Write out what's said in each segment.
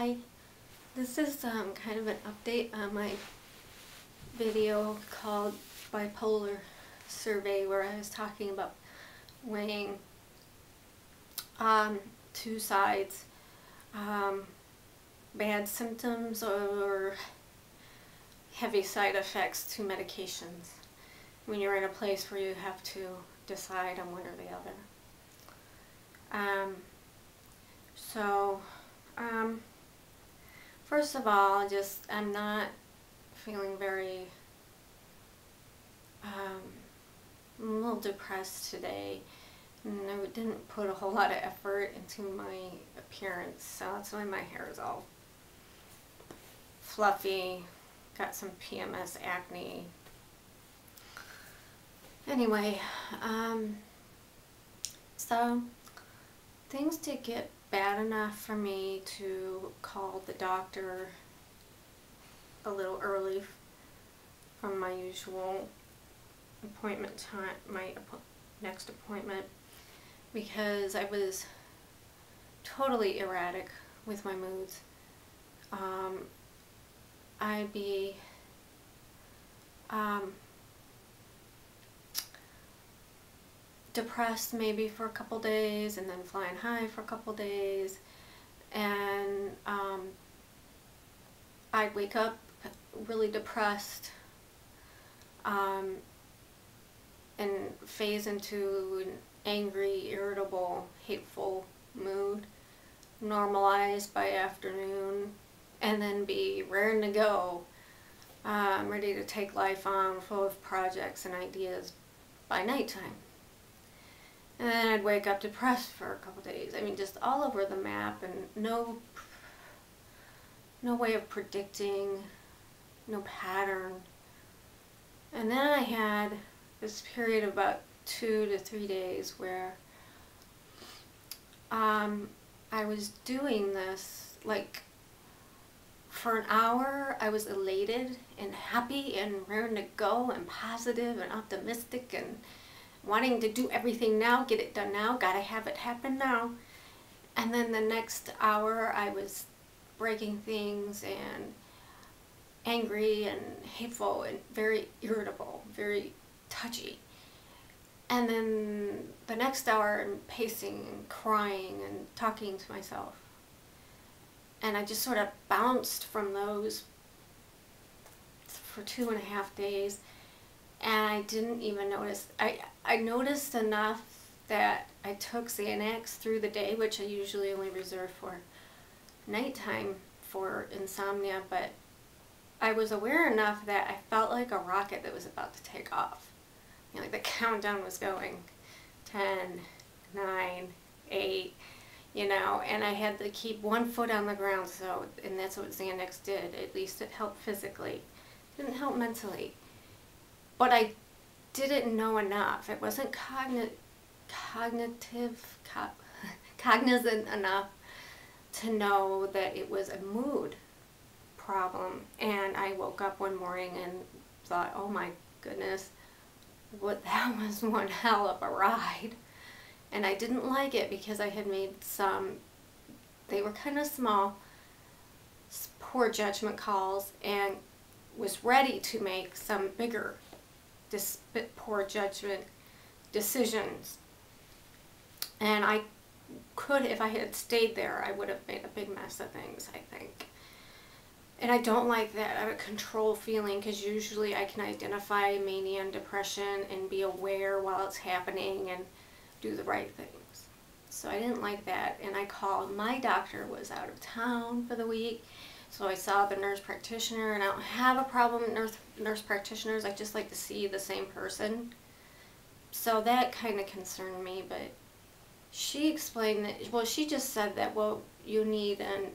Hi, this is kind of an update on my video called Bipolar Survey, where I was talking about weighing two sides, bad symptoms or heavy side effects to medications when you're in a place where you have to decide on one or the other. First of all, I'm not feeling very, I'm a little depressed today, and I didn't put a whole lot of effort into my appearance, so that's why my hair is all fluffy, got some PMS acne. Anyway, so things did get bad enough for me to call the doctor a little early from my usual appointment time, my next appointment, because I was totally erratic with my moods. I'd be depressed maybe for a couple days, and then flying high for a couple days, and I'd wake up really depressed and phase into an angry, irritable, hateful mood, normalized by afternoon, and then be raring to go, ready to take life on, full of projects and ideas by nighttime. And then I'd wake up depressed for a couple days. I mean, just all over the map, and no way of predicting, no pattern. And then I had this period of about 2 to 3 days where I was doing this, like, for an hour I was elated and happy and raring to go and positive and optimistic and wanting to do everything now, get it done now, gotta have it happen now. And then the next hour I was breaking things and angry and hateful and very irritable, very touchy. And then the next hour I'm pacing and crying and talking to myself. And I just sort of bounced from those for 2.5 days. And I didn't even notice. I noticed enough that I took Xanax through the day, which I usually only reserve for nighttime for insomnia, but I was aware enough that I felt like a rocket that was about to take off. You know, like the countdown was going, 10, 9, 8, you know, and I had to keep one foot on the ground, so, and that's what Xanax did. At least it helped physically. It didn't help mentally. But I didn't know enough. It wasn't cognizant enough to know that it was a mood problem. And I woke up one morning and thought, oh my goodness, that was one hell of a ride. And I didn't like it because I had made some, they were kind of small, poor judgment calls, and was ready to make some bigger poor judgment decisions. And I could, if I had stayed there, I would have made a big mess of things, I think. And I don't like that out of control feeling, because usually I can identify mania and depression and be aware while it's happening and do the right things. So I didn't like that, and I called. My doctor was out of town for the week, so I saw the nurse practitioner, and I don't have a problem with nurse practitioners. I just like to see the same person. So that kind of concerned me, but she explained that, well, she just said that, well, you need an,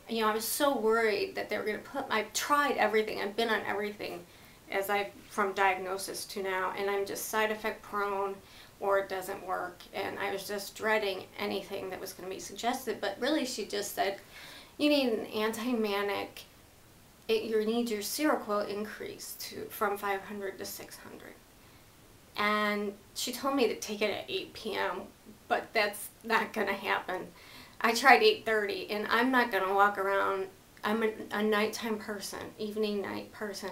you know, I was so worried that they were going to put, I've tried everything, I've been on everything from diagnosis to now, and I'm just side effect prone, or it doesn't work, and I was just dreading anything that was going to be suggested. But really she just said, you need an anti-manic, you need your Seroquel increased from 500 to 600. And she told me to take it at 8 p.m., but that's not going to happen. I tried 8:30, and I'm not going to walk around. I'm a nighttime person, evening, night person.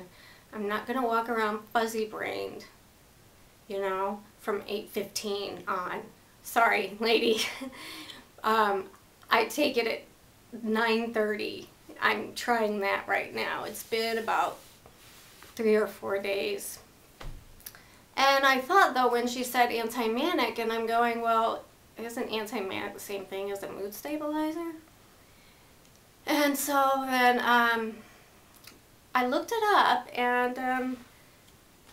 I'm not going to walk around fuzzy-brained, you know, from 8:15 on. Sorry, lady. I take it at 9:30. I'm trying that right now. It's been about 3 or 4 days. And I thought, though, when she said anti-manic, and I'm going, well, isn't anti-manic the same thing as a mood stabilizer? And so then I looked it up, and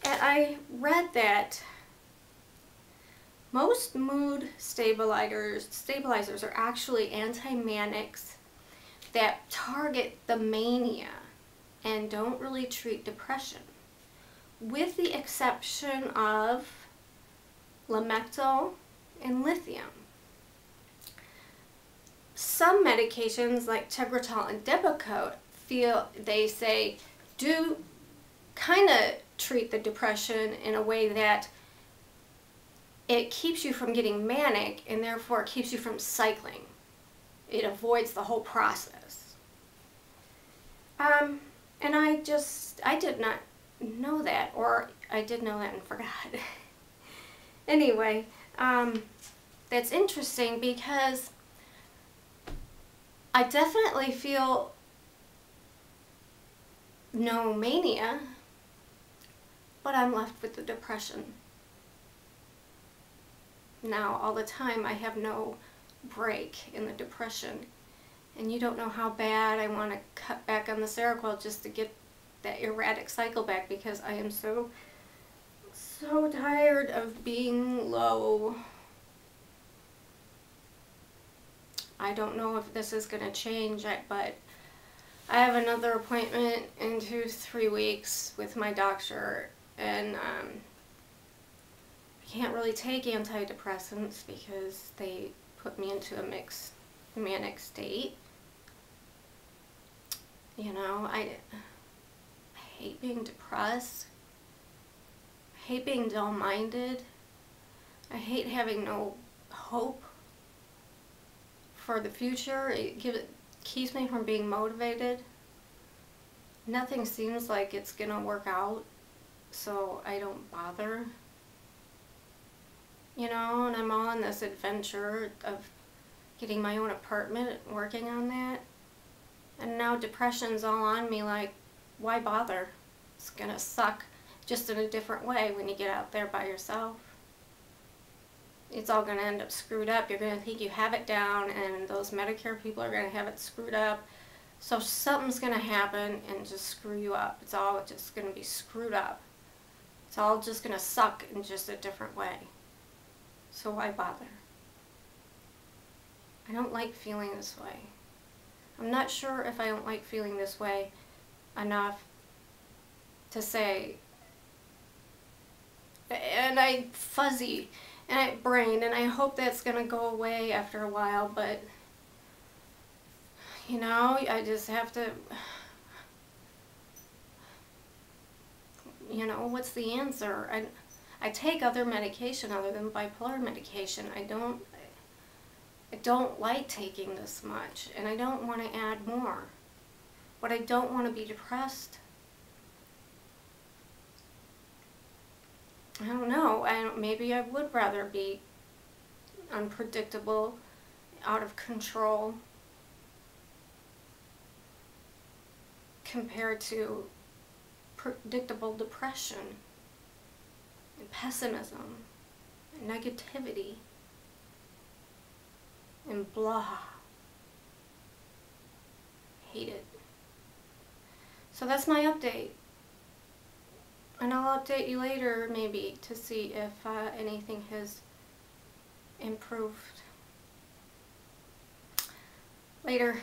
I read that most mood stabilizers are actually anti-manics that target the mania and don't really treat depression, with the exception of Lamictal and lithium. Some medications like Tegretol and Depakote they say do kind of treat the depression in a way that it keeps you from getting manic, and therefore it keeps you from cycling. It avoids the whole process. And I did not know that, or I did know that and forgot. Anyway, that's interesting because I definitely feel no mania, but I'm left with the depression. Now, all the time, I have no break in the depression. And you don't know how bad I want to cut back on the Seroquel just to get that erratic cycle back, because I am so tired of being low. I don't know if this is going to change, but I have another appointment in 2-3 weeks with my doctor, and I can't really take antidepressants because they put me into a mixed manic state. You know, I hate being depressed. I hate being dull-minded. I hate having no hope for the future. It keeps me from being motivated. Nothing seems like it's gonna work out, so I don't bother. You know, and I'm on this adventure of getting my own apartment, working on that. And now depression's all on me, like, why bother? It's gonna suck, just in a different way when you get out there by yourself. It's all gonna end up screwed up. You're gonna think you have it down, and those Medicare people are gonna have it screwed up. So something's gonna happen and just screw you up. It's all just gonna be screwed up. It's all just gonna suck in just a different way. So why bother? I don't like feeling this way. I'm not sure if I don't like feeling this way enough to say, and I fuzzy, and I brain, and I hope that's gonna go away after a while, but you know, I just have to, you know, what's the answer? I take other medication other than bipolar medication. I don't like taking this much, and I don't want to add more, but I don't want to be depressed. I don't know. Maybe I would rather be unpredictable, out of control, compared to predictable depression and pessimism and negativity and blah. Hate it. So that's my update. And I'll update you later, maybe, to see if anything has improved. Later.